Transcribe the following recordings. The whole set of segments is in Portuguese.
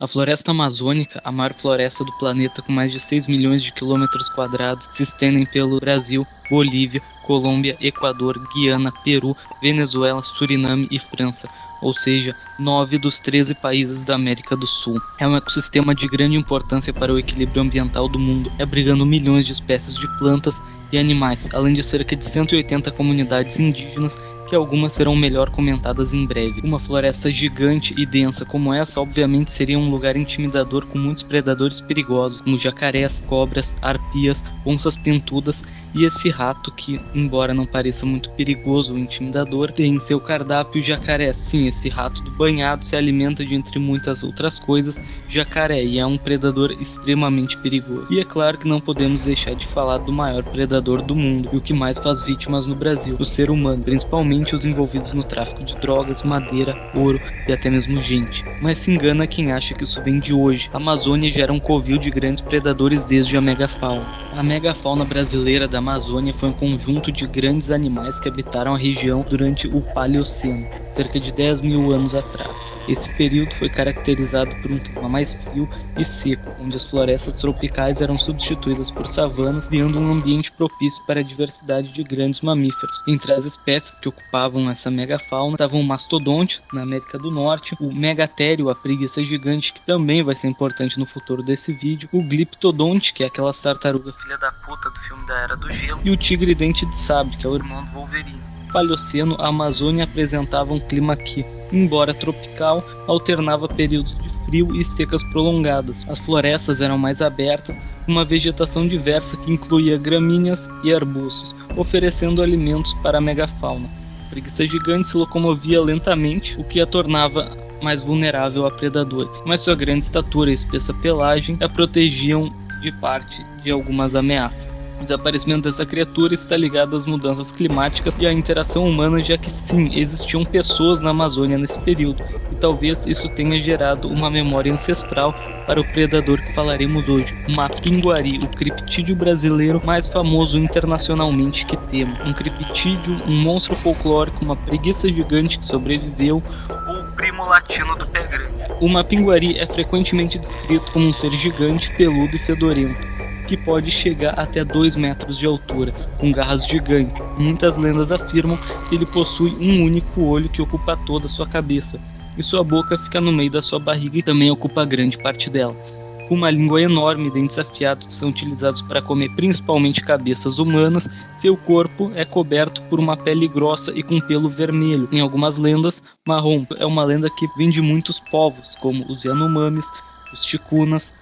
A floresta amazônica, a maior floresta do planeta com mais de 6 milhões de quilômetros quadrados, se estendem pelo Brasil, Bolívia, Colômbia, Equador, Guiana, Peru, Venezuela, Suriname e França, ou seja, 9 dos 13 países da América do Sul. É um ecossistema de grande importância para o equilíbrio ambiental do mundo, abrigando milhões de espécies de plantas e animais, além de cerca de 180 comunidades indígenas, que algumas serão melhor comentadas em breve. Uma floresta gigante e densa como essa, obviamente, seria um lugar intimidador com muitos predadores perigosos, como jacarés, cobras, arpias, onças pintudas e esse rato que, embora não pareça muito perigoso ou intimidador, tem em seu cardápio o jacaré. Sim, esse rato do banhado se alimenta de, entre muitas outras coisas, jacaré, e é um predador extremamente perigoso. E é claro que não podemos deixar de falar do maior predador do mundo e o que mais faz vítimas no Brasil, o ser humano, principalmente os envolvidos no tráfico de drogas, madeira, ouro e até mesmo gente. Mas se engana quem acha que isso vem de hoje. A Amazônia já era um covil de grandes predadores desde a megafauna. A megafauna brasileira da Amazônia foi um conjunto de grandes animais que habitaram a região durante o Paleoceno, cerca de 10 mil anos atrás. Esse período foi caracterizado por um clima mais frio e seco, onde as florestas tropicais eram substituídas por savanas, criando um ambiente propício para a diversidade de grandes mamíferos. Entre as espécies que ocupavam essa megafauna estavam o mastodonte, na América do Norte, o megatério, a preguiça gigante, que também vai ser importante no futuro desse vídeo, o gliptodonte, que é aquela tartaruga filha da puta do filme da Era do Gelo, e o tigre dente de sabre, que é o irmão do Wolverine. Paleoceno, a Amazônia apresentava um clima que, embora tropical, alternava períodos de frio e secas prolongadas. As florestas eram mais abertas, com uma vegetação diversa que incluía gramíneas e arbustos, oferecendo alimentos para a megafauna. A preguiça gigante se locomovia lentamente, o que a tornava mais vulnerável a predadores, mas sua grande estatura e espessa pelagem a protegiam de parte de algumas ameaças. O desaparecimento dessa criatura está ligado às mudanças climáticas e à interação humana, já que sim, existiam pessoas na Amazônia nesse período, e talvez isso tenha gerado uma memória ancestral para o predador que falaremos hoje, o mapinguari, o criptídeo brasileiro mais famoso internacionalmente que temos. Um criptídeo, um monstro folclórico, uma preguiça gigante que sobreviveu, ou o primo latino do pé grande. O mapinguari é frequentemente descrito como um ser gigante, peludo e fedorento, que pode chegar até 2 metros de altura, com garras gigantes. Muitas lendas afirmam que ele possui um único olho que ocupa toda a sua cabeça, e sua boca fica no meio da sua barriga e também ocupa grande parte dela. Com uma língua enorme e dentes afiados que são utilizados para comer principalmente cabeças humanas, seu corpo é coberto por uma pele grossa e com pelo vermelho. Em algumas lendas, marrom é uma lenda que vem de muitos povos, como os Yanomamis, os Ticunas,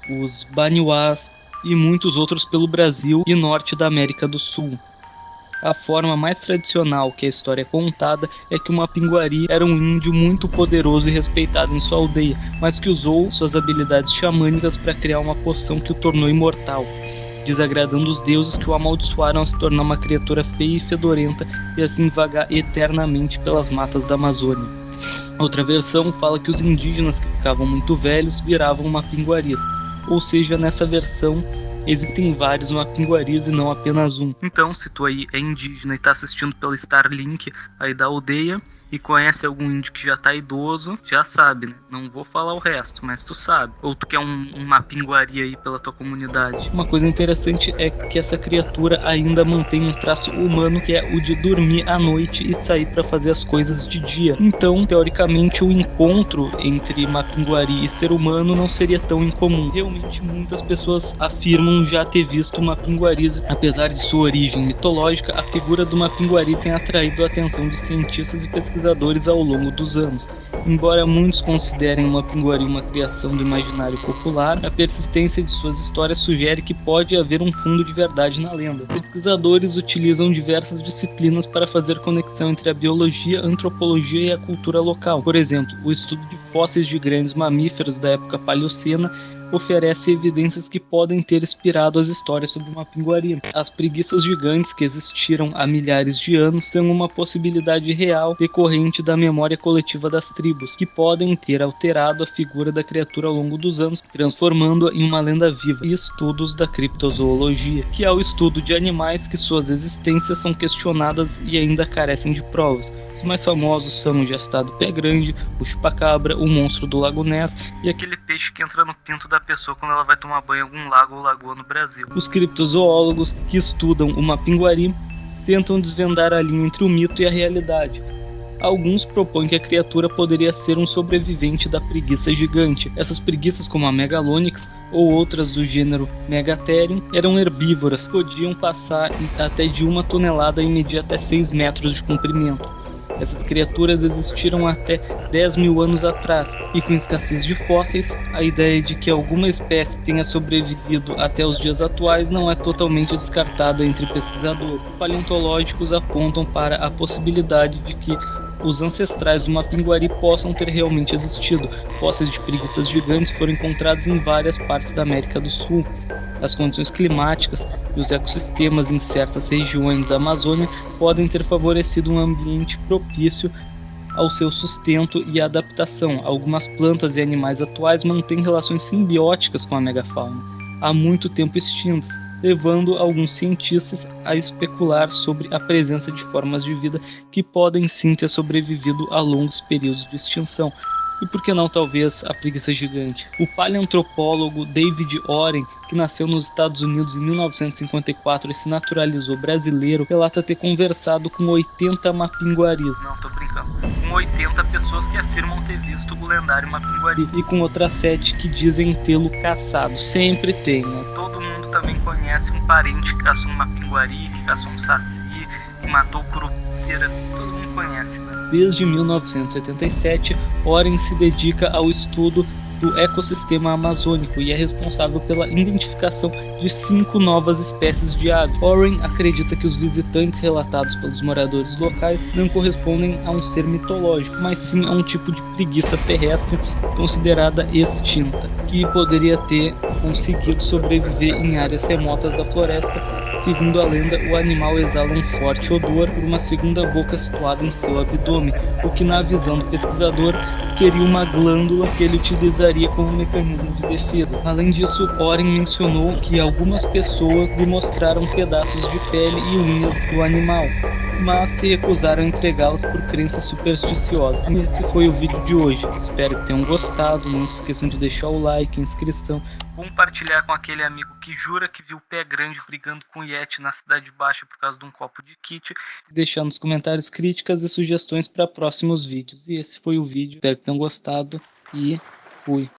os Baniwás e muitos outros pelo Brasil e norte da América do Sul. A forma mais tradicional que a história é contada é que o mapinguari era um índio muito poderoso e respeitado em sua aldeia, mas que usou suas habilidades xamânicas para criar uma poção que o tornou imortal, desagradando os deuses, que o amaldiçoaram a se tornar uma criatura feia e fedorenta e assim vagar eternamente pelas matas da Amazônia. Outra versão fala que os indígenas que ficavam muito velhos viravam mapinguaris, ou seja, nessa versão existem vários mapinguaris e não apenas um. Então, se tu aí é indígena e tá assistindo pelo Starlink aí da aldeia e conhece algum índio que já tá idoso, já sabe, né? Não vou falar o resto, mas tu sabe. Ou tu quer um mapinguari aí pela tua comunidade. Uma coisa interessante é que essa criatura ainda mantém um traço humano, que é o de dormir à noite e sair para fazer as coisas de dia. Então, teoricamente, o encontro entre mapinguari e ser humano não seria tão incomum. Realmente, muitas pessoas afirmam já ter visto mapinguaris. Apesar de sua origem mitológica, a figura do mapinguari tem atraído a atenção de cientistas e pesquisadores ao longo dos anos. Embora muitos considerem o mapinguari uma criação do imaginário popular, a persistência de suas histórias sugere que pode haver um fundo de verdade na lenda. Pesquisadores utilizam diversas disciplinas para fazer conexão entre a biologia, a antropologia e a cultura local. Por exemplo, o estudo de fósseis de grandes mamíferos da época paleocena oferece evidências que podem ter inspirado as histórias sobre uma pinguari. As preguiças gigantes que existiram há milhares de anos são uma possibilidade real decorrente da memória coletiva das tribos, que podem ter alterado a figura da criatura ao longo dos anos, transformando-a em uma lenda viva. E estudos da criptozoologia, que é o estudo de animais que suas existências são questionadas e ainda carecem de provas. Os mais famosos são o gestado pé grande, o chupacabra, o monstro do Lago Ness e aquele peixe que entra no pinto da pessoa quando ela vai tomar banho em algum lago ou lagoa no Brasil. Os criptozoólogos, que estudam uma pinguari, tentam desvendar a linha entre o mito e a realidade. Alguns propõem que a criatura poderia ser um sobrevivente da preguiça gigante. Essas preguiças, como a Megalonyx ou outras do gênero Megatherium, eram herbívoras, podiam passar até de 1 tonelada e medir até 6 metros de comprimento. Essas criaturas existiram até 10 mil anos atrás, e com escassez de fósseis, a ideia de que alguma espécie tenha sobrevivido até os dias atuais não é totalmente descartada entre pesquisadores. Paleontológicos apontam para a possibilidade de que os ancestrais de uma pinguari possam ter realmente existido. Fósseis de preguiças gigantes foram encontrados em várias partes da América do Sul. As condições climáticas e os ecossistemas em certas regiões da Amazônia podem ter favorecido um ambiente propício ao seu sustento e adaptação. Algumas plantas e animais atuais mantêm relações simbióticas com a megafauna, há muito tempo extintas, levando alguns cientistas a especular sobre a presença de formas de vida que podem sim ter sobrevivido a longos períodos de extinção. E por que não talvez a preguiça gigante? O paleoantropólogo David Oren, que nasceu nos Estados Unidos em 1954 e se naturalizou brasileiro, relata ter conversado com 80 mapinguaris. Não, tô brincando. Com 80 pessoas que afirmam ter visto o lendário mapinguari. E com outras 7 que dizem tê-lo caçado. Sempre tem, né? Todo mundo também conhece um parente que caçou um mapinguari, que caçou um saci, que matou curupira. Todo mundo conhece, né? Desde 1977, Oren se dedica ao estudo do ecossistema amazônico e é responsável pela identificação de 5 novas espécies de aves. Oren acredita que os visitantes relatados pelos moradores locais não correspondem a um ser mitológico, mas sim a um tipo de preguiça terrestre considerada extinta, que poderia ter conseguido sobreviver em áreas remotas da floresta. Segundo a lenda, o animal exala um forte odor por uma segunda boca situada em seu abdômen, o que na visão do pesquisador seria uma glândula que ele utilizaria como mecanismo de defesa. Além disso, Oren mencionou que algumas pessoas lhe mostraram pedaços de pele e unhas do animal, mas se recusaram a entregá-las por crenças supersticiosas. E esse foi o vídeo de hoje. Espero que tenham gostado. Não se esqueçam de deixar o like, a inscrição, compartilhar com aquele amigo que jura que viu o pé grande brigando com o Yeti na Cidade Baixa por causa de um copo de kit, e deixar nos comentários críticas e sugestões para próximos vídeos. E esse foi o vídeo. Espero que tenham gostado e fui.